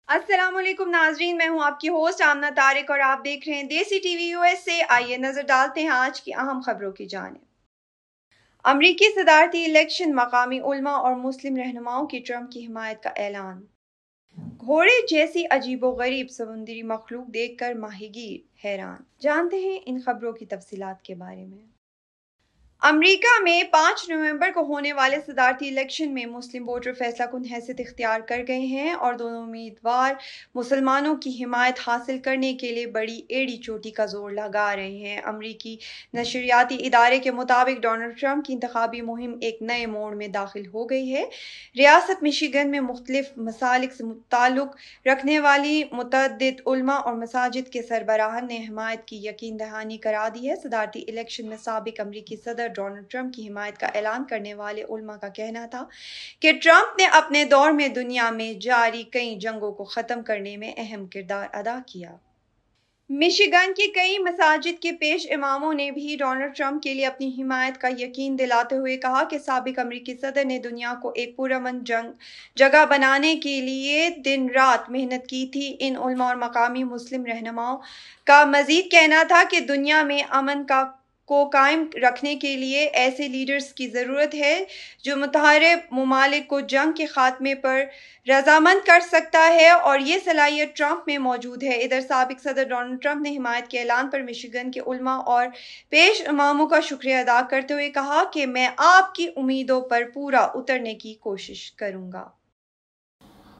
अस्सलाम वालेकुम नाजरीन, मैं हूं आपकी होस्ट आमना तारिक और आप देख रहे हैं देसी टीवी यूएस से। आइए नजर डालते हैं आज की अहम खबरों की जानिब। अमरीकी सदारती इलेक्शन, मकामी उलमा और मुस्लिम रहनुमाओं की ट्रंप की हिमायत का ऐलान। घोड़े जैसी अजीबोगरीब समुद्री मखलूक देखकर माहीगीर हैरान। जानते हैं इन खबरों की तफसीलात के बारे में। अमेरिका में 5 नवंबर को होने वाले सदारती इलेक्शन में मुस्लिम वोटर फैसला कुन हैसियत इख्तियार कर गए हैं और दोनों उम्मीदवार मुसलमानों की हिमायत हासिल करने के लिए बड़ी एड़ी चोटी का जोर लगा रहे हैं। अमरीकी नशरियाती इदारे के मुताबिक डोनाल्ड ट्रंप की इंतखाबी मुहिम एक नए मोड़ में दाखिल हो गई है। रियासत मिशिगन में मुख्तलिफ मसालिक से ताल्लुक रखने वाली मुतअद्दिद उलमा और मसाजिद के सरबराहान ने हिमायत की यकीन दहानी करा दी है। सदारती इलेक्शन में साबिक अमरीकी सदर डोनाल्ड ट्रंप की हिमायत का ऐलान करने वाले उलमा का कहना था कि ट्रंप ने अपने दौर में दुनिया में जारी कई जंगों को ख़त्म करने में अहम किरदार अदा किया। मिशिगन की कई मसाजिद के पेश इमामों ने भी डोनाल्ड ट्रंप के लिए अपनी हिमायत का यकीन दिलाते हुए कहा कि साबिक अमरीकी सदर ने दुनिया को एक पुरअमन जगह बनाने के लिए दिन रात मेहनत की थी। इन उलमा और मकामी मुस्लिम रहनुमाओं का मजीद कहना था कि दुनिया में अमन को कायम रखने के लिए ऐसे लीडर्स की ज़रूरत है जो मुतहरिब मुमालिक को जंग के खात्मे पर रजामंद कर सकता है और ये सलाहियत ट्रंप में मौजूद है। इधर साबिक सदर डोनाल्ड ट्रंप ने हिमायत के ऐलान पर मिशिगन के उलमा और पेश इमामों का शुक्रिया अदा करते हुए कहा कि मैं आपकी उम्मीदों पर पूरा उतरने की कोशिश करूंगा।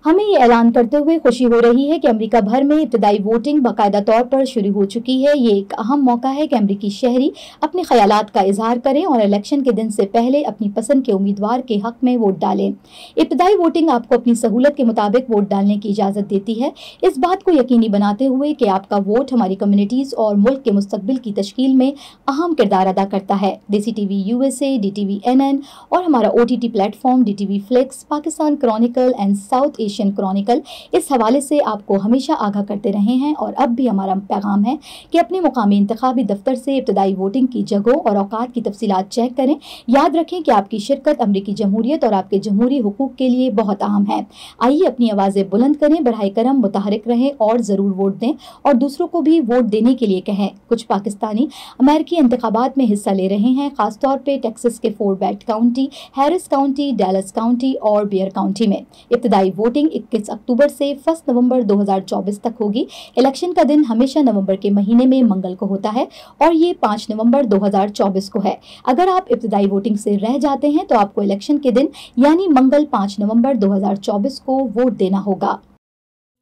हमें ये ऐलान करते हुए खुशी हो रही है कि अमेरिका भर में इब्तदाई वोटिंग बाकायदा तौर पर शुरू हो चुकी है। ये एक अहम मौका है कि अमेरिकी शहरी अपने ख्यालात का इजहार करें और इलेक्शन के दिन से पहले अपनी पसंद के उम्मीदवार के हक में वोट डालें। इब्तदाई वोटिंग आपको अपनी सहूलत के मुताबिक वोट डालने की इजाज़त देती है, इस बात को यकीनी बनाते हुए कि आपका वोट हमारी कम्युनिटीज़ और मुल्क के मुस्तकबिल की तश्कील में अहम किरदार अदा करता है। देसी टीवी USA, DTV NN और हमारा OTT platform DTV flix, Pakistan Chronicle and south Asian Chronicle इस हवाले से आपको हमेशा आगाह करते रहे हैं और अब भी हमारा पैगाम है कि अपने मुकामी इंतखाबी दफ्तर से इब्तदाई वोटिंग की जगहों और औकात की तफसीलात चेक करें। याद रखें कि आपकी शिरकत अमरीकी जमहूरियत और आपके जमहूरी हुकूक के लिए बहुत अहम है। आइए अपनी आवाज़ें बुलंद करें, बराए करम मुतहरिक रहें और ज़रूर वोट दें और दूसरों को भी वोट देने के लिए कहें। कुछ पाकिस्तानी अमेरिकी इंतखाबात में हिस्सा ले रहे हैं, खासतौर पर टेक्सास के fort Beth county, Harris county, Dallas county और बियर काउंटी में। इब्तदाई वोटिंग 21 अक्टूबर से 1 नवंबर 2024 तक होगी। इलेक्शन का दिन हमेशा नवंबर के महीने में मंगल को होता है और ये 5 नवंबर 2024 को है। अगर आप इब्तदाई वोटिंग से रह जाते हैं तो आपको इलेक्शन के दिन यानी मंगल 5 नवंबर 2024 को वोट देना होगा।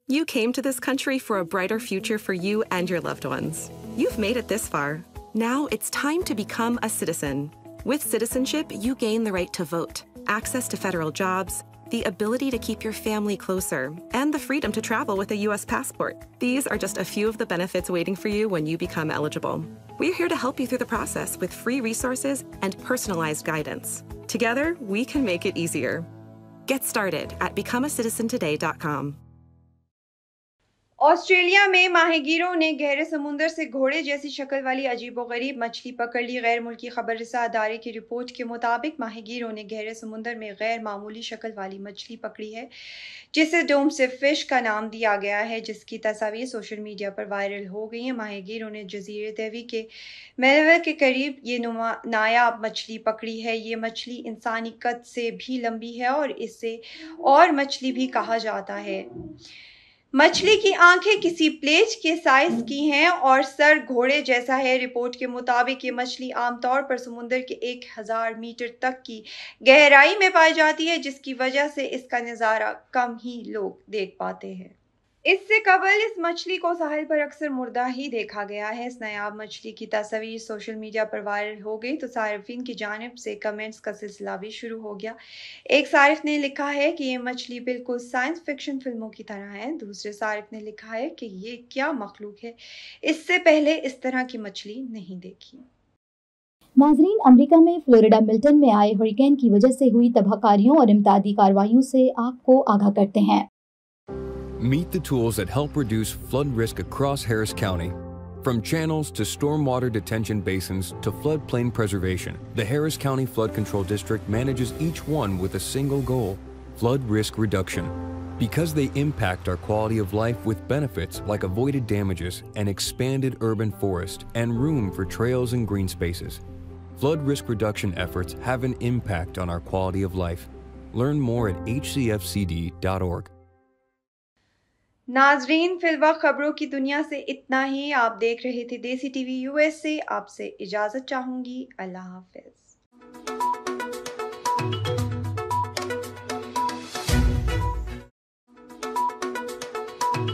You came to this country for a brighter future for you and your loved ones. You've made it this far. Now it's time to become a citizen. With citizenship, you gain the right to vote, access to federal jobs, the ability to keep your family closer, and the freedom to travel with a U.S. passport. These are just a few of the benefits waiting for you when you become eligible. We're here to help you through the process with free resources and personalized guidance. Together, we can make it easier. Get started at becomeacitizentoday.com. Australia में माहीगीरों ने गहरे समुंदर से घोड़े जैसी शक्ल वाली अजीबोगरीब मछली पकड़ ली। गैर मुल्की खबर रसा अदारे की रिपोर्ट के मुताबिक माहीगीरों ने गहरे समुंदर में गैर मामूली शक्ल वाली मछली पकड़ी है जिसे डोमसिफ फिश का नाम दिया गया है, जिसकी तस्वीर सोशल मीडिया पर वायरल हो गई है। माहीगीरों ने जजीरे देवी के मेलविल के करीब ये नायाब मछली पकड़ी है। ये मछली इंसानी कद से भी लंबी है और इसे और मछली भी कहा जाता है। मछली की आंखें किसी प्लेट के साइज की हैं और सर घोड़े जैसा है। रिपोर्ट के मुताबिक ये मछली आमतौर पर समुंदर के 1000 मीटर तक की गहराई में पाई जाती है, जिसकी वजह से इसका नज़ारा कम ही लोग देख पाते हैं। इससे कबल इस मछली को साहिल पर अक्सर मुर्दा ही देखा गया है। इस नायाब मछली की तस्वीर सोशल मीडिया पर वायरल हो गई तो सारिफिन की जानिब से कमेंट्स का सिलसिला भी शुरू हो गया। एक सारिफ ने लिखा है कि ये मछली बिल्कुल साइंस फिक्शन फिल्मों की तरह है। दूसरे सारिफ ने लिखा है कि ये क्या मखलूक है, इससे पहले इस तरह की मछली नहीं देखी। नाजरीन, अमेरिका में फ्लोरिडा मिल्टन में आए हरिकेन की वजह से हुई तबाहकारियों और इमदादी कार्रवाइयों से आपको आगाह करते हैं। Meet the tools that help reduce flood risk across Harris County. From channels to stormwater detention basins to floodplain preservation, the Harris County Flood Control District manages each one with a single goal: Flood risk reduction. Because they impact our quality of life with benefits like avoided damages and expanded urban forest and room for trails and green spaces. Flood risk reduction efforts have an impact on our quality of life. Learn more at hcfcd.org. ناظرین فی الوقت خبروں کی دنیا سے اتنا ہی. آپ دیکھ رہے تھے دیسی ٹی وی یو ایس سے. آپ سے اجازت چاہوں گی. اللہ حافظ.